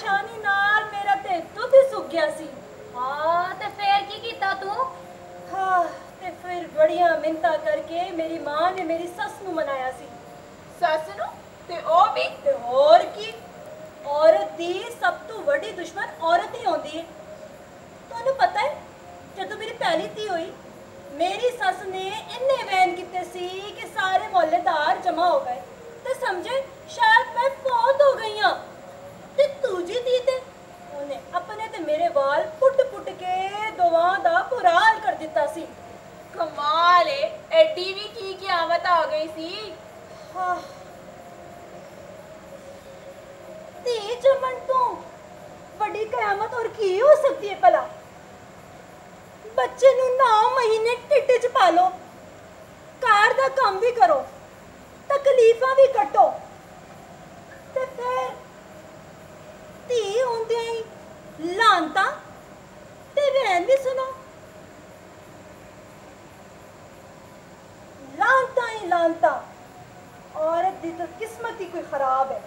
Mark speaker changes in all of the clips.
Speaker 1: परेशानी नाल मेरा ते दुध सुक गया सी।
Speaker 2: हाँ ते फिर की कीता तू?
Speaker 1: हाँ ते फिर बड़िया मिन्नतां करके मेरी मां ने मेरी सस नू मनाया सी।
Speaker 3: सस नू ते ओ भी
Speaker 1: ते होर की, औरत दी सब तो वड्डी दुश्मन औरत ही होंदी है। तुहानू पता है जदों मेरी पहली धी होई मेरी सस ने इन्ने वैन कीते सी कि सारे मोहल्लेदार जमा हो गए ते समझे शायद मैं फौत हो गई हां। ते दूजी धी ते उन्हें अपने ते मेरे वाल पुट पुट के दोवां दा बुरा हाल कर दिता सी।
Speaker 3: कमाल है, एडी भी की क़यामत आ गई सी।
Speaker 1: हाँ धी जमन तो बड़ी कयामत और की हो सकती है भला। बच्चे नू 9 महीने ढिड च पालो, कार दा काम भी करो, तकलीफां भी कट्टो ते फिर धी होंदे ही लानता ते वैन भी सुनो। लानता ही लानता, औरत दी तो किस्मत ही कोई खराब है।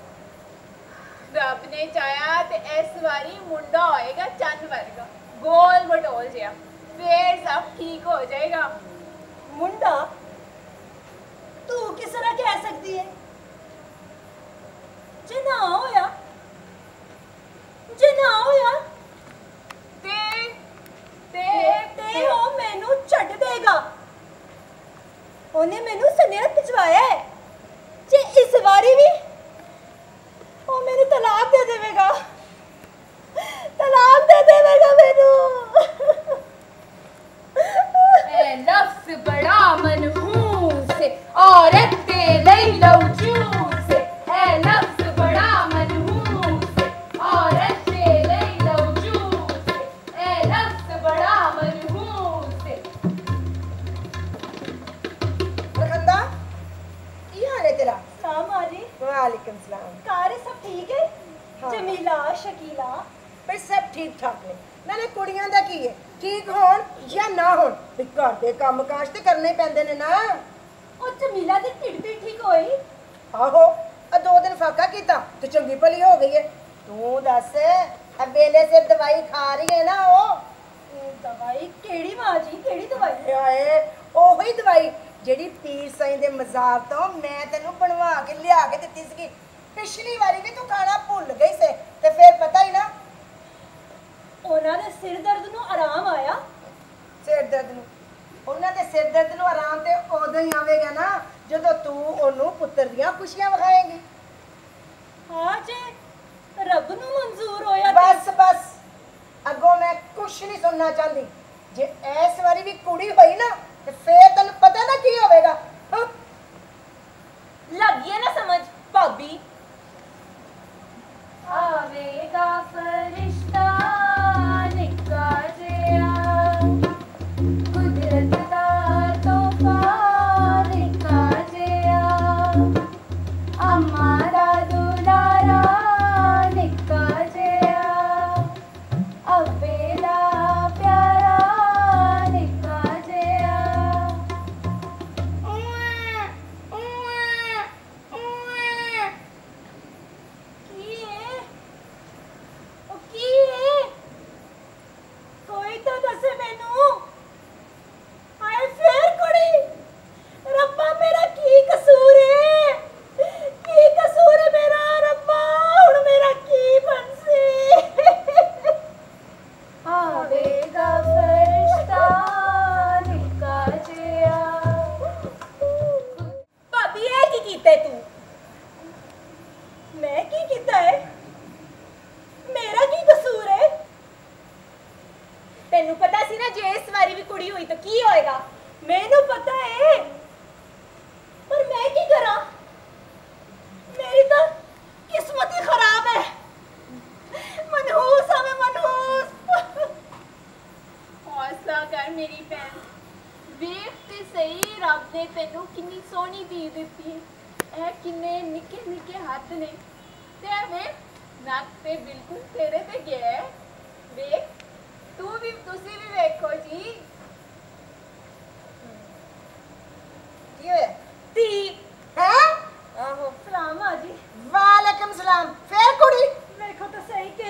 Speaker 3: रब ने चाया ते इस बारी मुंडा होएगा चंद वर्गा, गोल बटोल जिया, फिर सब ठीक हो जाएगा।
Speaker 1: मुंडा तू किस तरह कह सकती है? जे ना होया
Speaker 3: ते
Speaker 1: ते ओ मैनू छड्ड देगा। ओने मैनू सुनेहा भिजवाया है जे इस बारी भी ओ मैनू तलाक दे देवेगा, तलाक दे देवेगा मैनू।
Speaker 2: ए लफ्ज़ बड़ा मनहूस है, औरत ते लई लऊ जूस है। ए लफ्ज़ बड़ा मनहूस है, औरत ते लई लऊ जूस है। ए लफ्ज़ बड़ा मनहूस है।
Speaker 4: रखंदा की हाल है तेरा?
Speaker 1: सलाम माजी।
Speaker 4: वालेकुम सलाम।
Speaker 1: कार सब ठीक है?
Speaker 4: हाँ।
Speaker 1: जमीला शकीला
Speaker 4: भाई सब ठीक ठाक ने। नाले कुड़ियां दा की है, ठीक होण या ना होण, भी घर दे काम काज ते करने पैंदे ने ना।
Speaker 1: ओ जमीला दी ढिड भी ठीक होई?
Speaker 4: आहो आ 2 दिन फाका कीता ते चंगी भली हो गई है। तू दस अब वेले से दवाई खा रही है ना? ओ
Speaker 1: दवाई केड़ी माजी, केड़ी दवाई?
Speaker 4: आए ओही दवाई ਜਿਹੜੀ ਪੀਰ ਸਾਈਂ ਦੇ ਮਜ਼ਾਰ ਤੋਂ ਮੈਂ ਤੈਨੂੰ ਬਣਵਾ ਕੇ ਲਿਆ ਕੇ ਦਿੱਤੀ ਸੀ। ਪਿਛਲੀ ਵਾਰੀ ਵੀ ਤੂੰ ਖਾਣਾ ਭੁੱਲ ਗਈ ਸੀ ਤੇ ਫਿਰ ਪਤਾ ਹੀ ਨਾ
Speaker 1: ਉਹਨਾਂ ਦੇ ਸਿਰ ਦਰਦ ਨੂੰ ਆਰਾਮ ਆਇਆ?
Speaker 4: ਸਿਰ ਦਰਦ ਨੂੰ ਉਹਨਾਂ ਦੇ ਸਿਰ ਦਰਦ ਨੂੰ ਆਰਾਮ ਤੇ ਉਦੋਂ ਹੀ ਆਵੇਗਾ ਨਾ ਜਦੋਂ ਤੂੰ ਉਹਨੂੰ ਪੁੱਤਰ ਦੀਆਂ ਖੁਸ਼ੀਆਂ ਵਿਖਾਏਂਗੀ।
Speaker 1: ਹਾਂ ਜੇ ਰੱਬ ਨੂੰ ਮਨਜ਼ੂਰ ਹੋਇਆ
Speaker 4: ਬਸ ਬਸ ਅੱਗੋਂ ਮੈਂ ਕੁਛ ਨਹੀਂ ਸੁਣਨਾ ਚਾਹੁੰਦੀ। ਜੇ ਇਸ ਵਾਰੀ ਵੀ ਕੁੜੀ ਹੋਈ ਨਾ ਤੇ ਫੇਰ ਤੈਨੂੰ ਪਤਾ ਨਾ ਕੀ ਹੋਵੇਗਾ।
Speaker 3: लग गया ना समझ भाभी?
Speaker 2: आवेगा फरिश्ता निक्का जिया, कुदरत दा तोहफा निक्का जिया, अम्मा दा दुलारा निक्का जिया, अब्बे दा प्यारा निक्का जिया।
Speaker 1: कोई तो दसे मैनू। हाय फिर कुड़ी, रब्बा मेरा की कसूर है? की कसूर है मेरा रब्बा? हुण मेरा की बनसी?
Speaker 2: आवेगा फरिश्ता निक्का जिया।
Speaker 3: भाभी ये की कीता है तू?
Speaker 1: मैं की कीता है? मेरा की कसूर है?
Speaker 3: तेनू पता सी ना जे इस बारी भी कुड़ी हुई तो की होएगा?
Speaker 1: मैनू पता है पर मैं की करा? मेरी तो किस्मत ही खराब है। मनहूस है मैं, मनहूस।
Speaker 3: हौसला कर मेरी भैन, वेख ते सही रब ने तेनू किन्नी सोहनी धी दित्ती है। ए किन्ने निक्के निक्के हाथ ने ते वेख नक ते बिल्कुल तेरे ते गया है। वेख तुसी भी वेखो जी।
Speaker 4: की होया?
Speaker 1: धी
Speaker 4: हैं?
Speaker 1: आहो सलाम माजी।
Speaker 4: वालेकुम सलाम। फिर कुड़ी?
Speaker 1: देखो तो सही कि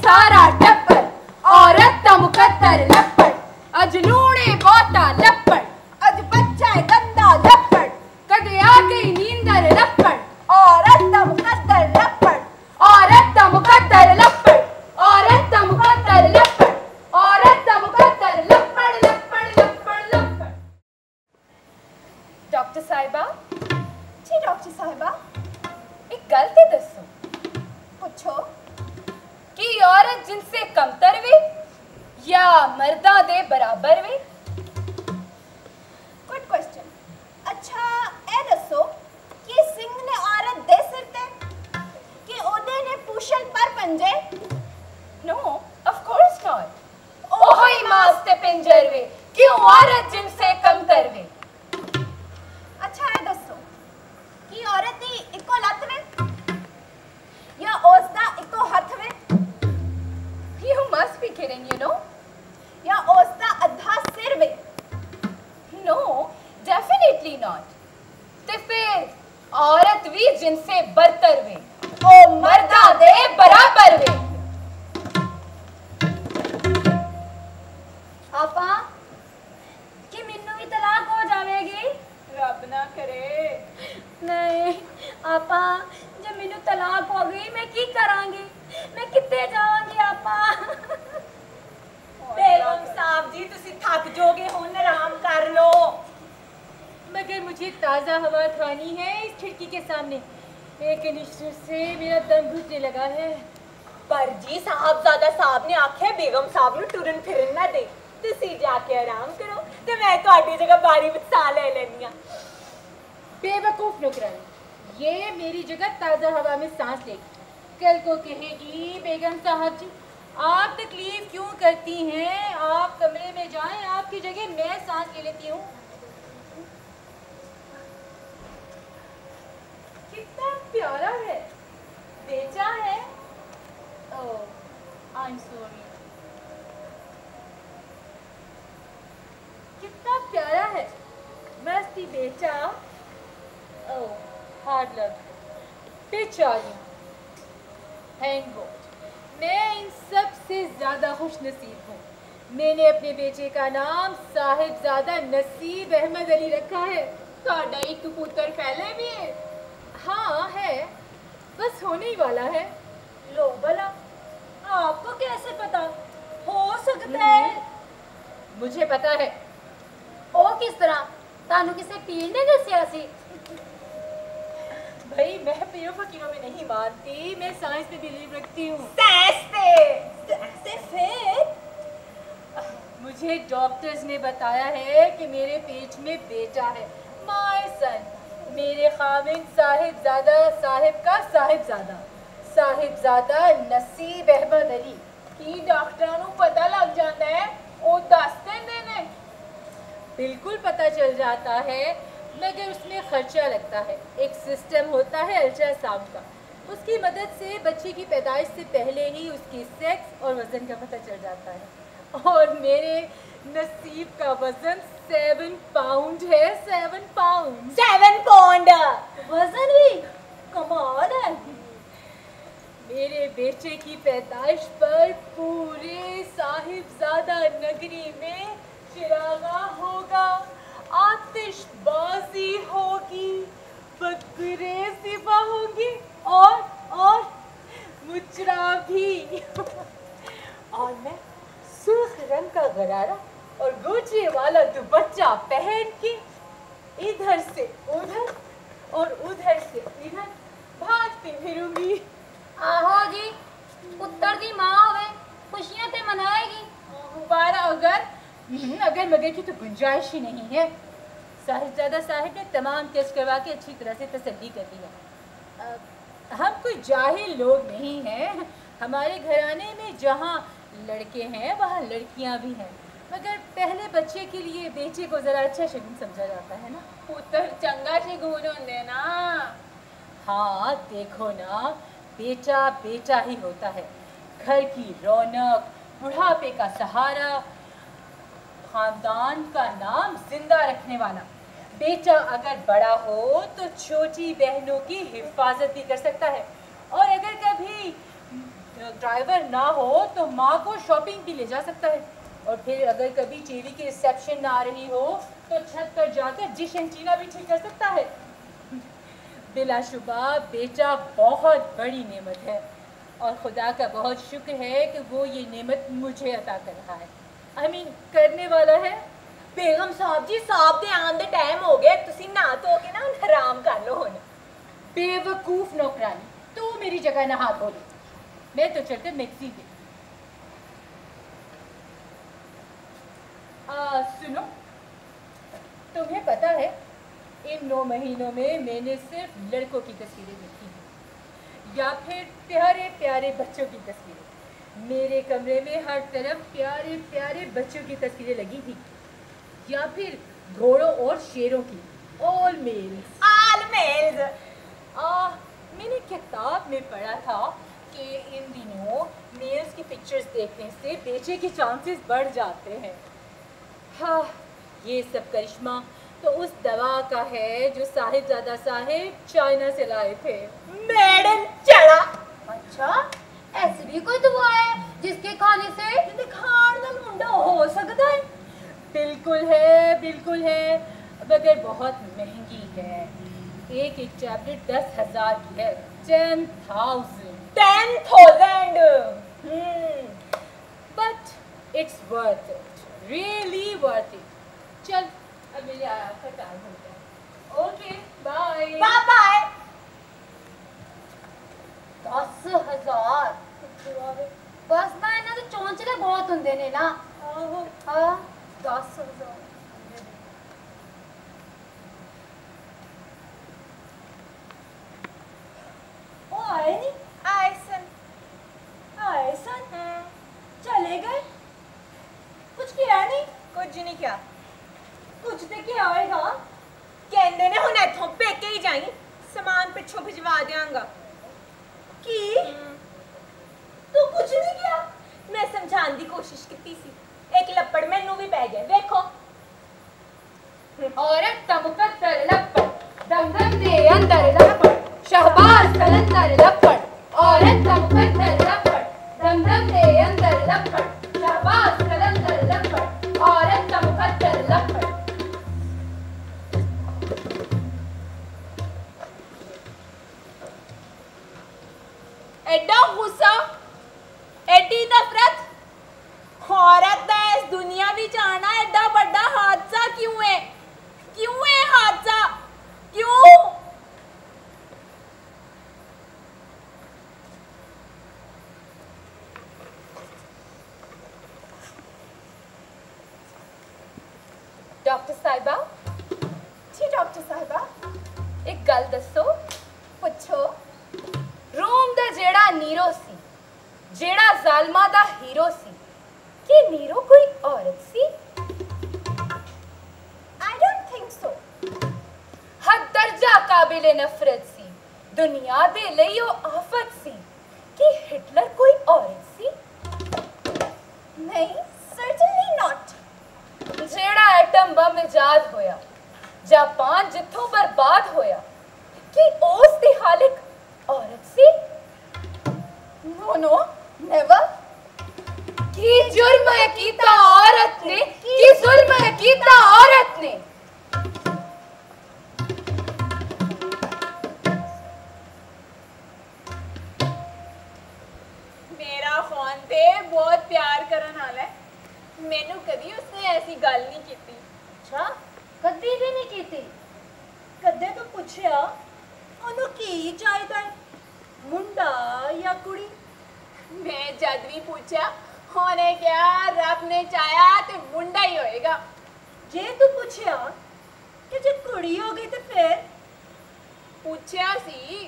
Speaker 2: सारा टब्बर, औरत दा मुकद्दर लप्पड़, अज लूणे बोता लप्पड़,
Speaker 4: अज बच्चा है गंदा लप्पड़,
Speaker 2: कदे आ गई नींदर लप्पड़,
Speaker 4: औरत दा मुकद्दर लप्पड़,
Speaker 2: औरत दा मुकद्दर लप्पड़, औरत दा मुकद्दर लप्पड़, औरत दा मुकद्दर लप्पड़ लप्पड़ लप्पड़ लप्पड़। डॉक्टर साहिबा
Speaker 3: जी डॉक्टर साहिबा
Speaker 2: एक गल ते दसो
Speaker 3: पूछो।
Speaker 2: कि औरत जिनसे कमतर वे या मर्दा दे बराबर वे?
Speaker 3: Good question. अच्छा ए दसो कि सिंह ने औरत दे सिर ते कि ओदे ने पूछल पर पंजे?
Speaker 2: No of course not. ओही मास ते पिंजर वे क्यों औरत जिनसे कमतर वे?
Speaker 3: अच्छा ए दसो कि औरत दी इको लत वे या उसदा इको हथ वे
Speaker 2: You must be kidding, you know?
Speaker 3: या उसदा अद्धा सिर वे?
Speaker 2: No, definitely not. ते फिर औरत भी जिनसे बरतर वे, ओ मर्दा दे बराबर वे।
Speaker 1: आपा कि मिन्नू भी तलाक हो जाएगी?
Speaker 3: रब ना करे।
Speaker 1: नहीं आपा, जब मिन्नू तलाक हो गई मैं की करांगी? मैं कितने जाऊंगी आपा?
Speaker 5: बेगम साहब जी तुसी थक जोगे, हुन आराम कर लो।
Speaker 1: मगर मुझे ताज़ा हवा खानी है इस खिड़की के सामने। एक निश्चित से मेरा दम घुटने लगा है।
Speaker 5: पर जी साहबजादा साहब ने आखे बेगम साहब नु टुरन फिरन ना दे, तुसी जाके आराम करो ते मैं ਤੁਹਾਡੀ जगह बारी विच साह ले लेनी आ।
Speaker 1: बेवकूफ नौकरानी, ये मेरी जगह ताज़ा हवा में सांस लेगी। कल को कहेगी बेगम साहब जी आप तकलीफ क्यों करती हैं, आप कमरे में जाएं, आपकी जगह मैं सांस ले लेती हूँ। कितना प्यारा है, बेचा है। ओह आई एम सॉरी। कितना प्यारा है, मस्ती बेचा। ओह हार्ड लक बेचारी। थैंक गॉड मैं इन सब से ज्यादा खुश नसीब हूँ। मैंने अपने बेटे का नाम साहिबजादा नसीब अहमद अली रखा है।
Speaker 3: ਤੁਹਾਡਾ ਇੱਕ ਪੁੱਤਰ ਪਹਿਲੇ भी है?
Speaker 1: हाँ है, बस होने ही वाला है। लो भला आपको कैसे पता? हो सकता है। मुझे पता है। ओ किस तरह? तानू किसे पीर ने दसिया सी? भाई मैं पीरों फकीरों में नहीं मानती, मैं साइंस पे बिलीव रखती हूँ।
Speaker 5: से फिर
Speaker 1: मुझे डॉक्टर्स ने बताया है कि मेरे पेट में बेटा है, माय सन। मेरे खामिन साहिबजादा साहिब का साहिबजादा, साहिबजादा नसीब अहमद अली।
Speaker 3: की डॉक्टरां नू पता लग जाता है, ओ दस देंदे ने?
Speaker 1: बिल्कुल पता चल जाता है, मगर उसमें खर्चा लगता है। एक सिस्टम होता है अल्ट्रासाउंड का, उसकी मदद से बच्चे की पैदाइश से पहले ही उसकी सेक्स और वज़न का पता चल जाता है। और मेरे नसीब का वज़न 7 पाउंड है। 7 पाउंड।
Speaker 5: 7 पौंड
Speaker 1: वज़न भी कमाल है। मेरे बेटे की पैदाइश पर पूरे साहिबजादा नगरी में चिरागा होगा, आतिशबाजी होगी, बकरे ज़िबा होंगी और मुचरा भी। और मैं सुर्ख रंग का गरारा और गोचे वाला दुपट्टा पहन के इधर से उधर और उधर से इधर भागती फिरूंगी।
Speaker 2: आहो जी पुत्तर दी मां होवे खुशियां ते मनाएगी,
Speaker 1: पर अगर मगर की तो गुंजाइश ही नहीं है। साहिबजादा साहिब ने तमाम टेस्ट करवा के अच्छी तरह से तसल्ली कर ली है। हम कोई जाहिल लोग नहीं हैं। हमारे घराने में जहाँ लड़के हैं वहाँ लड़कियाँ भी हैं, मगर पहले बच्चे के लिए बेटे को ज़रा अच्छा शगुन समझा जाता है ना।
Speaker 3: पुत्र चंगा शगुन होंदे ना।
Speaker 1: हाँ देखो ना, बेटा बेटा ही होता है, घर की रौनक, बुढ़ापे का सहारा, खानदान का नाम जिंदा रखने वाला। बेटा अगर बड़ा हो तो छोटी बहनों की हिफाजत भी कर सकता है, और अगर कभी
Speaker 2: ड्राइवर ना हो तो माँ को शॉपिंग भी ले जा सकता है, और फिर अगर कभी टीवी की रिसेप्शन ना आ रही हो तो छत पर जाकर डिश एंटीना भी ठीक कर सकता है। बिलाशुबा बेटा बहुत बड़ी नेमत है, और खुदा का बहुत शुक्र है कि वो ये नेमत मुझे अता कर रहा है, करने वाला है।
Speaker 5: बेगम साहब जी साहब दे आन दे टाइम हो गए, तुसी नहा धो के ना आराम कर लो हुन।
Speaker 2: बेवकूफ नौकरानी, तू मेरी जगह नहा धो ले, मैं तो चलकर मिक्सी दे। सुनो, तुम्हें पता है इन 9 महीनों में मैंने सिर्फ लड़कों की तस्वीरें देखी हैं, या फिर प्यारे प्यारे बच्चों की तस्वीरें। मेरे कमरे में हर तरफ प्यारे प्यारे बच्चों की तस्वीरें लगी थी, या फिर घोड़ों और शेरों की। All males.
Speaker 5: All males.
Speaker 2: मैंने किताब में पढ़ा था कि इन दिनों मेल्स की पिक्चर्स देखने से बेचे के चांसेस बढ़ जाते हैं। हाँ, ये सब करिश्मा तो उस दवा का है जो साहिबजादा साहिब चाइना से लाए थे।
Speaker 5: मैडम चढ़ा।
Speaker 2: अच्छा, ऐसी भी कोई दवा है जिसके खाने से
Speaker 1: खान दा मुंडा हो सकता है?
Speaker 2: बिल्कुल है, मगर बहुत महंगी है। एक टैबलेट 10,000 की है। 10,000।
Speaker 5: 10,000।
Speaker 2: But it's worth it, really worth it. चल, अब मेरे आया का टाइम हो गया। Okay, bye
Speaker 5: bye.
Speaker 2: 10,000 बस ना, इन्हां दे चौंचले बहुत हुंदे ने ना। हाँ, 10,000।
Speaker 1: आए नहीं? आए सन चले गए, कुछ किया नहीं?
Speaker 5: कुछ नहीं क्या,
Speaker 1: कुछ तो क्या होएगा?
Speaker 5: कहंदे ने हुन इथों पेके ही जाई, सामान पिछों भिजवा देंगा।
Speaker 1: की तू कुछ नहीं किया?
Speaker 5: मैं समझाने की कोशिश की सी, एक लपड़ मैनू भी पै गया। देखो
Speaker 2: औरत तमुकत्तर लपड़, दमदम दे अंदर लपड़, शहबाज कलंदर लपड़। औरत तमुकत्तर लपड़, दमदम दे अंदर लपड़, शहबाज कलंदर लपड़। औरत तमुकत्तर लपड़।
Speaker 5: एडा गुस्सा, एडी नफरत, औरत दा इस दुनिया विच आना एडा बड़ा हादसा क्यों है? क्यों है हादसा? क्यों?
Speaker 2: डॉक्टर साहिबा
Speaker 5: जी डॉक्टर साहिबा,
Speaker 2: एक गल दसो।
Speaker 5: पुछो।
Speaker 2: रोम दा जेड़ा नीरो सी, जेड़ा जालमा दा हीरो सी, कि नीरो कोई औरत सी?
Speaker 5: I don't think so.
Speaker 2: हद दर्जा काबिले नफरत सी, दुनिया दे लई ओ आफत सी, कि हिटलर कोई औरत सी?
Speaker 5: नहीं, सर्टेनली नॉट।
Speaker 2: जेड़ा एटम बम इजाद होया, जापान जिथों बर्बाद होया, कि उस दी खालिक औरत सी?
Speaker 5: No no, never.
Speaker 2: की जुर्म है कीता औरत ने, की जुल्म है कीता औरत ने।
Speaker 5: मेरा फोन ते बहुत प्यार करन वाला है, मैनू कभी उसने ऐसी गल नहीं की।
Speaker 1: अच्छा, कदी भी नहीं कीती? कदे तो पुछया ओनू की चाहिदा है, मुंडा या कुड़ी?
Speaker 5: मैं जद भी पूछा, होने क्या रब ने चाया ते मुंडा ही होएगा।
Speaker 1: जे तू पुछया कि जे कुड़ी हो गई तो फिर?
Speaker 5: पूछया सी।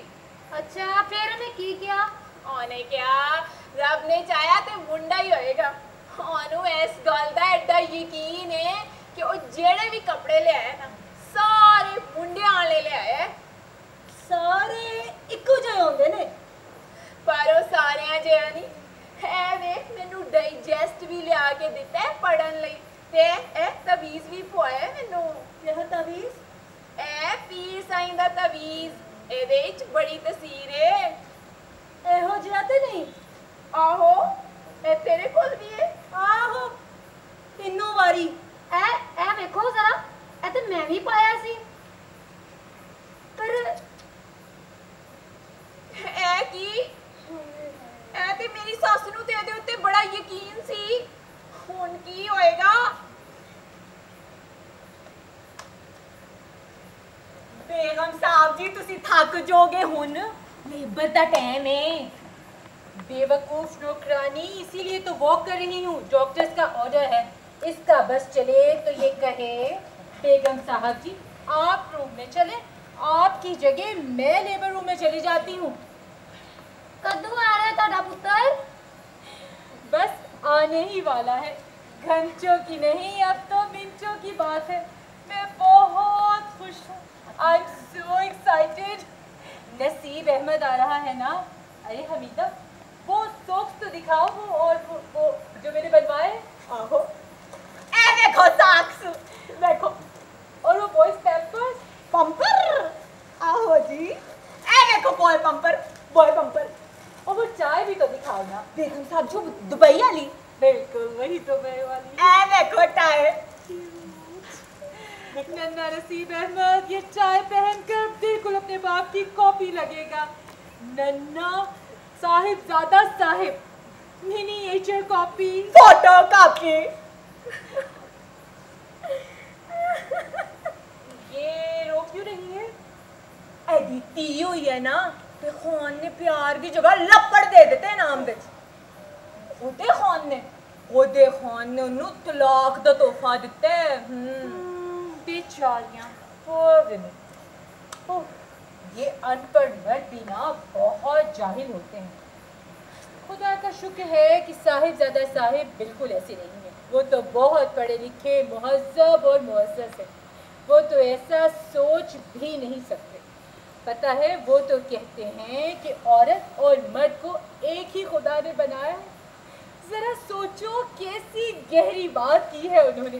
Speaker 2: अच्छा, फिर उन्हें की किया?
Speaker 5: होने क्या रब ने चाया ते मुंडा ही होएगा। ओनू इस गल दा एडा यकीन है कि वो जेड़े भी कपड़े ले आया ना, सारे मुंडे आले ले आया।
Speaker 1: सारे इक्को जे होंदे ने,
Speaker 5: पर वो सारे जिहा नहीं है। वेख मैनू डाइजेस्ट भी लिया के दिता है पढ़न लई, ते ए तवीज भी पवाया है मैनू।
Speaker 1: यह तवीज?
Speaker 5: ए पीर साईं दा तवीज, एदे विच बड़ी तसीर है।
Speaker 1: एहो जिहा ते नहीं?
Speaker 5: आहो जी तुसी थक जोगे हुन लेबर दा टाइम है।
Speaker 1: बेवकूफ नौकरानी, इसीलिए तो वॉक कर रही हूँ। डॉक्टर्स का ऑर्डर है, इसका बस चले तो ये कहे बेगम साहब जी आप रूम में चले, आपकी जगह मैं लेबर रूम में चली जाती हूँ।
Speaker 2: कद्दू आ रहा है ताड़ा पुत्र?
Speaker 1: बस आने ही वाला है, घंटों की नहीं अब तो मिनटों की बात है। मैं बहुत खुश हूँ, आई एम सो एक्साइटेड। नसीब अहमद आ रहा है ना। अरे हमीदा वो सॉक्स तो दिखाओ, वो जो मैंने बनवाए।
Speaker 5: आहो ए देखो सॉक्स देखो,
Speaker 1: और वो बॉयज पैम्पर्स
Speaker 5: पंपर। आहो जी ए देखो बॉय पंपर बॉय पंपर।
Speaker 1: और वो चाय भी तो दिखाओ ना।
Speaker 5: बेगम साहब जो दुबई वाली।
Speaker 1: बिल्कुल वही तो मैं वाली।
Speaker 5: ए देखो टाई।
Speaker 1: नन्ना नसीब अहमद ये चाय पहनकर बिल्कुल अपने बाप की कॉपी लगेगा। नन्ना Sahibzada Sahib, miniature copy,
Speaker 5: photo copy.
Speaker 1: ये रो क्यों रही है?
Speaker 5: एडी ती हुई है ना ते खान ने प्यार की जगह लपड़ दे देते नाम विच। ओदे खान ने उन्हें तलाक दा तोहफा दिता।
Speaker 1: बेचारियां ओह, ये अनपढ़ मर्द भी ना बहुत जाहिल होते हैं। खुदा का शुक्र है कि साहिबजादा साहिब बिल्कुल ऐसे नहीं है। वो तो बहुत पढ़े लिखे, मुहज्जब और मुअज़्ज़ज़ है। वो तो ऐसा सोच भी नहीं सकते। पता है वो तो कहते हैं कि औरत और मर्द को एक ही खुदा ने बनाया है। जरा सोचो कैसी गहरी बात की है उन्होंने।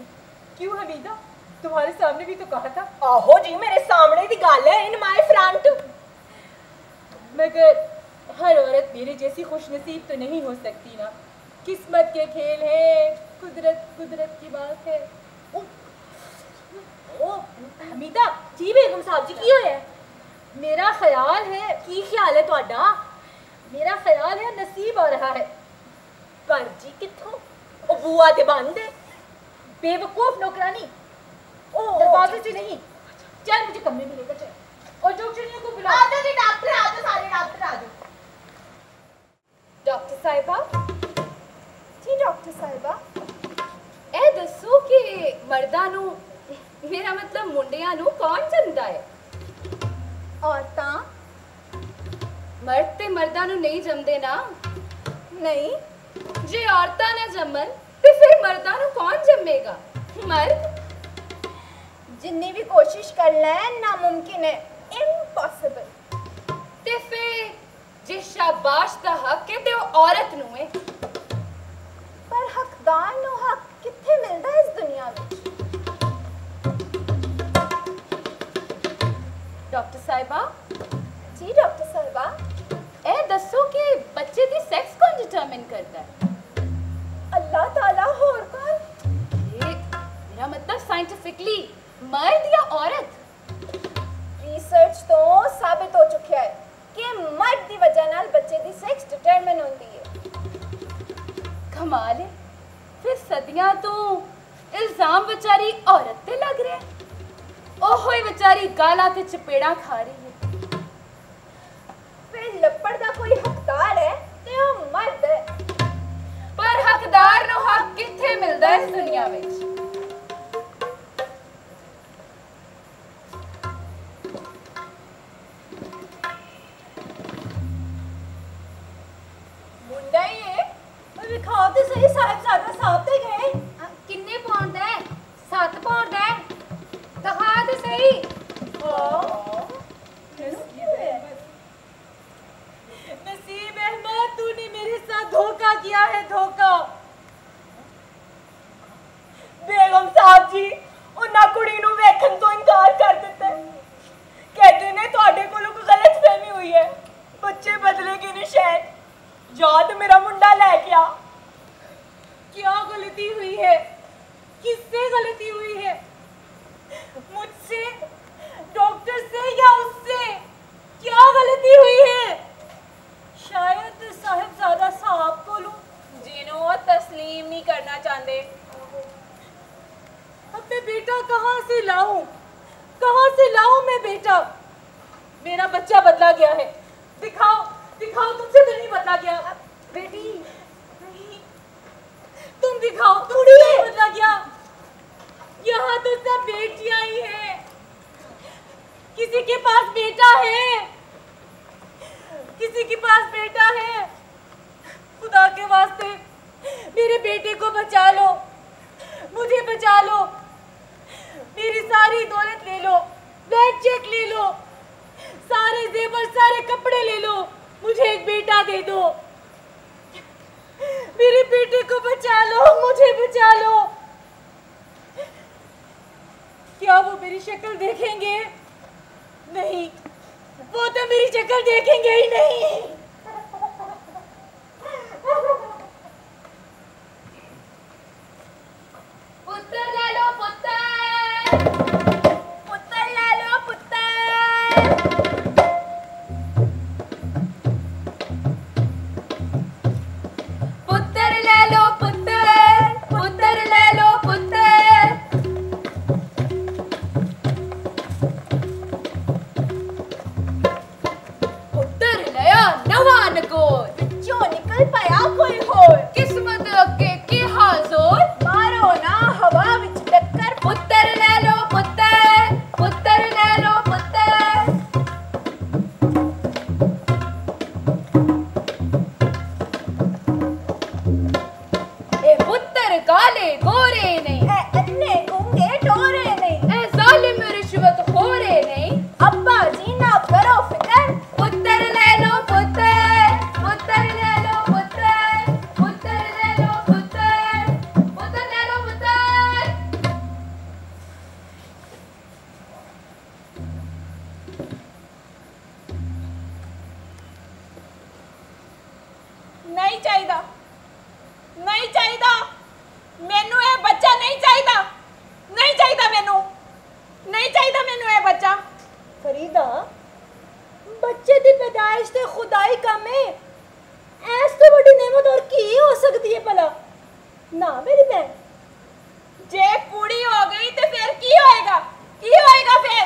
Speaker 1: क्यों हमीदा, तुम्हारे सामने भी तो कहा था।
Speaker 5: आहो जी मेरे सामने दी गल है, इन माय फ्रंट।
Speaker 1: मगर हर औरत मेरे जैसी खुशनसीब तो नहीं हो सकती ना। किस्मत के खेल है, कुदरत की बात है।
Speaker 5: ओ हमीदा जी बेगम साहब जी की होया?
Speaker 1: मेरा ख्याल है,
Speaker 5: की ख्याल है ਤੁਹਾਡਾ?
Speaker 1: मेरा ख्याल है नसीब आ रहा है।
Speaker 5: पर जी किथों? ओ बुआ ते बंद है।
Speaker 1: बेवकूफ नौकरानी,
Speaker 5: ओ
Speaker 1: दरवाजे से नहीं, चल मुझे कमरे में लेकर चल और डॉक्टरियों को बुला।
Speaker 5: आ जाओ जी डॉक्टर, आ जाओ सारे डॉक्टर आ जाओ।
Speaker 2: डॉक्टर साहिबा
Speaker 3: जी डॉक्टर साहिबा,
Speaker 2: ए दसो कि मर्दां नू, मेरा मतलब मुंडियां नू कौन जमदा है?
Speaker 3: औरतां
Speaker 2: मर्द ते मर्दां नू नहीं जमदे ना?
Speaker 3: नहीं,
Speaker 2: जे औरतां ना जमन ते फिर मर्दां नू कौन जमेगा? मर्द?
Speaker 3: जिन्नी भी कोशिश कर लें नामुमकिन है, इम्पॉसिबल।
Speaker 2: ते फिर जे शाबाश दा हक है ते ओ औरत नू है।
Speaker 3: पर हकदार नू हक किथे मिलदा है इस दुनिया में?
Speaker 2: डॉक्टर साहिबा
Speaker 3: जी डॉक्टर साहिबा,
Speaker 2: ए दसो कि बच्चे दी सेक्स कौन डिटरमिन करता है?
Speaker 3: अल्लाह ताला होर कौन?
Speaker 2: ये मेरा मतलब साइंटिफिकली मर्द या औरत?
Speaker 3: रिसर्च तो साबित हो चुका है कि मर्द की वजह नाल बच्चे दी सेक्स डिटरमिन होती है।
Speaker 2: कमाल है, फिर सदियां तो इल्जाम बेचारी औरत ते लग रहे हैं। ओहो बेचारी गाला ते चपेड़ा खा रही है।
Speaker 3: फिर लपड़ दा कोई हकदार है ते ओ मर्द है।
Speaker 2: पर हकदार नु हक किथे मिलदा है इस दुनिया विच?
Speaker 5: मुंडा ही है। अरे खाओ तो सही, साहिबजादा साहब ते गए।
Speaker 2: किन्ने पाउंड है? 7 पाउंड है। दिखा दे सही।
Speaker 1: नसीब अहमद, तूने मेरे साथ धोखा किया है, धोखा।
Speaker 5: बेगम साहब जी उन्ना कुड़ी नू वेखन तो इनकार कर दिता है। कहते ने ਤੁਹਾਡੇ ਕੋਲੋਂ ਕੋਈ ਗਲਤਫਹਿਮੀ हुई है, बच्चे बदलेगे नहीं शायद। याद मेरा मुंडा लेके आ।
Speaker 1: क्या गलती हुई है? किससे गलती हुई है? मुझसे, डॉक्टर से या उससे? क्या गलती हुई है? शायद साहिबजादा साहब को लूं,
Speaker 5: जिन्हों तस्लीम नहीं करना चाहते।
Speaker 1: अब मैं बेटा कहाँ से लाऊं? कहाँ से लाऊं मैं बेटा?
Speaker 5: मेरा बच्चा बदला गया है। दिखाओ दिखाओ, तुमसे तो नहीं बदला गया।
Speaker 1: बेटी
Speaker 5: नहीं, तुम दिखाओ, तुमसे नहीं बदला गया। यहाँ तो सब बेटियां ही हैं। किसी के पास बेटा है, किसी के पास बेटा है। खुदा के वास्ते मेरे बेटे को बचा लो, मुझे बचा लो। मेरी सारी दौलत ले लो, बैंक चेक ले लो, सारे जेवर सारे कपड़े ले लो, मुझे एक बेटा दे दो। मेरे बेटे को बचा लो, मुझे बचा लो। क्या वो मेरी शक्ल देखेंगे? नहीं, वो तो मेरी शक्ल देखेंगे ही नहीं। पुत्र ले लो, पुत्र ले लो, पुत्र ले लो, पुत्र ले लो, पुत्र। पुत्र लिया नवा नगोर,
Speaker 3: ਵਿੱਚੋਂ ਨਿਕਲ ਪਿਆ ਕੋਈ ਹੋਰ।
Speaker 5: किस्मत अगे की हाजोर।
Speaker 3: ਮਾਰੋ ਨਾ ਹਵਾ ਵਿੱਚ ਟੱਕਰ।
Speaker 5: पुत्र ले लो, पुत्र ले लो, पुत्र। ए पुत्र काले गोरे नहीं,
Speaker 3: ਇਹ ਅੰਨੇ ਗੁੰਗੇ ਟੋਰੇ ਨਹੀਂ।
Speaker 5: ए जालिम रिश्वत खोरे नहीं।
Speaker 3: ਅੱਬਾ ਜੀ ਨਾ ਕਰੋ ਫਿਕਰ।
Speaker 5: पुत्र ले लो, पुत्र ले लो, पुत्र ले लो, पुत्र ले लो, पुत्र। नहीं चाहिदा, नहीं चाहिदा मैनू ये बच्चा, नहीं चाहिदा, नहीं चाहिदा मैनू, नहीं चाहिदा मैनू ये बच्चा।
Speaker 1: फरीदा, बच्चे की पैदाइश ते खुदाई कम है। ऐस तो बड़ी नेमत और की हो सकती है भला? ना मेरी बहन,
Speaker 5: जे कुड़ी हो गई तो फिर की होएगा? की होएगा फिर?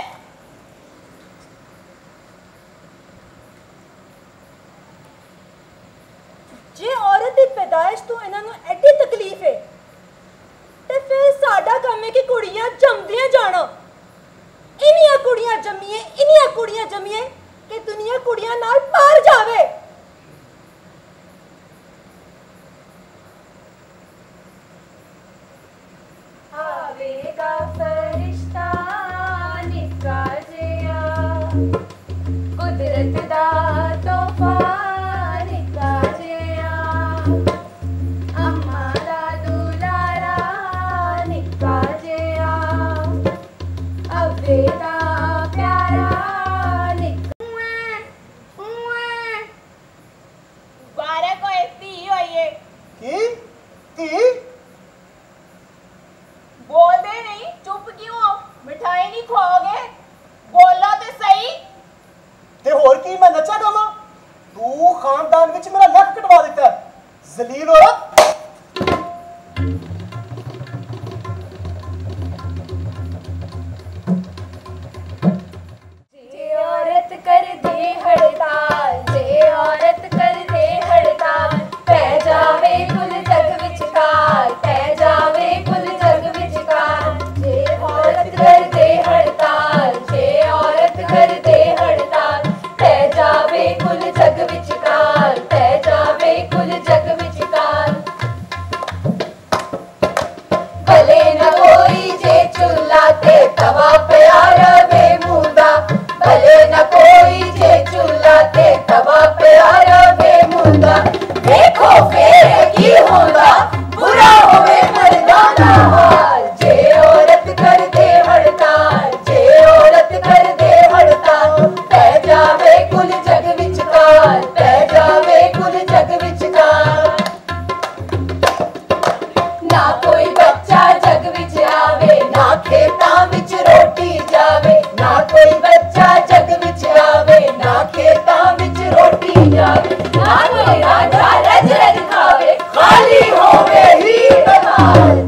Speaker 1: जे औरत की पैदाइश तो इन्हों एडी तकलीफ है ते फिर साडा काम है कि कुड़ियां जमदियां जाना। इन्नियां कुड़ियां जमीए कि दुनिया कुड़ियां नाल पार जावे।
Speaker 2: आवेगा फरिश्ता निक्का जिया, कुदरत दा तोहफा निक्का जिया, अम्मा दा दुलारा निक्का जिया, अब्बे दा प्यारा निक्का।
Speaker 5: बारे को इतनी ही होई है।
Speaker 6: की
Speaker 5: बोल दे नहीं, चुप क्यों हो? मिठाई नहीं खाओगे? बोलो तो सही।
Speaker 6: ते होर की मैं नचा गावां? तू खानदान विच मेरा नक कटवा दिता है, जलील औरत।
Speaker 2: जे औरत कर दे हड़ताल, जे औरत कर दे हड़ताल, पै जावे कुल जग विचकार, पै जावे कुल जग विचकार। जे औरत कर दे हड़ताल, जे औरत कर दे हड़ताल, पै जावे कुल जग विचकार, पै जावे कुल जग विचकार। भले न कोई जे चूल्हा ते तवा प्यारा बेमुदा, भले न कोई जे चूल्हा ते तवा प्यारा बेमुदा। देखो फिर की होंदा, बुरा होवे मर्दा दा हाल। जे औरत कर दे हड़ताल, जे औरत कर दे हड़ताल, पै जावे कुल जग विचकार, पै जावे कुल जग विचकार। ना कोई बच्चा जग विच आवे, ना खेतां विच रोटी जावे, ना कोई बच्चा जग विच आवे, ना खेतां विच रोटी जावे, ना कोई राजा रज रज खावे, खाली होवे ही बहाल।